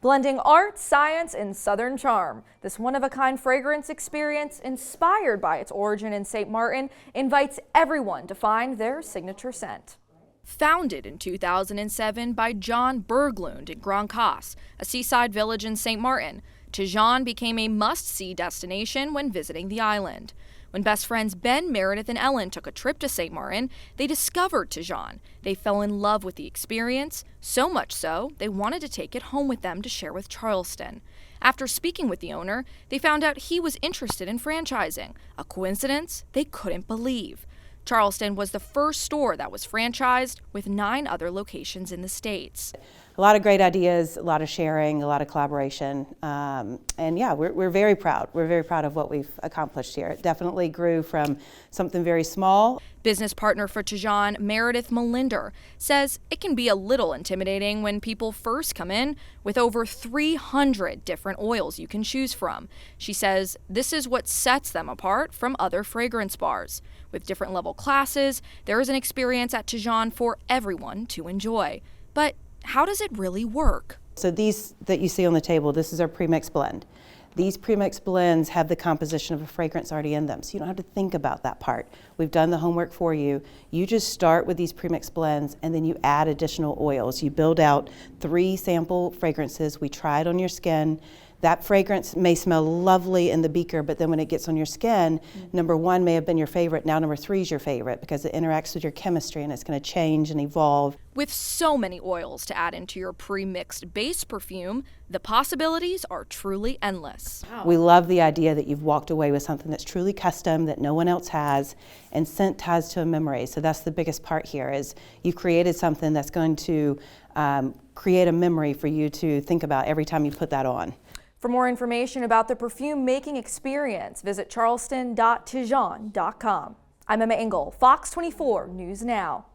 blending art, science, and Southern charm. This one-of-a-kind fragrance experience, inspired by its origin in St. Martin, invites everyone to find their signature scent. Founded in 2007 by John Berglund in Grand Cas, a seaside village in St. Martin, Tijon became a must-see destination when visiting the island. When best friends Ben, Meredith, and Ellen took a trip to St. Martin, they discovered Tijon. They fell in love with the experience, so much so they wanted to take it home with them to share with Charleston. After speaking with the owner, they found out he was interested in franchising, a coincidence they couldn't believe. Charleston was the first store that was franchised, with 9 other locations in the States. A lot of great ideas, a lot of sharing, a lot of collaboration, and yeah, we're very proud. We're very proud of what we've accomplished here. It definitely grew from something very small. Business partner for Tijon, Meredith Melinder, says it can be a little intimidating when people first come in with over 300 different oils you can choose from. She says this is what sets them apart from other fragrance bars. With different level classes, there is an experience at Tijon for everyone to enjoy. But how does it really work? So these that you see on the table, this is our premix blend. These premix blends have the composition of a fragrance already in them, so you don't have to think about that part. We've done the homework for you. You just start with these premix blends and then you add additional oils. You build out 3 sample fragrances. We try it on your skin. That fragrance may smell lovely in the beaker, but then when it gets on your skin, number 1 may have been your favorite, now number 3 is your favorite because it interacts with your chemistry and it's going to change and evolve. With so many oils to add into your pre-mixed base perfume, the possibilities are truly endless. Wow. We love the idea that you've walked away with something that's truly custom that no one else has, and scent ties to a memory. So that's the biggest part here, is you've created something that's going to create a memory for you to think about every time you put that on. For more information about the perfume making experience, visit charleston.tijon.com. I'm Emma Engel, Fox 24 News Now.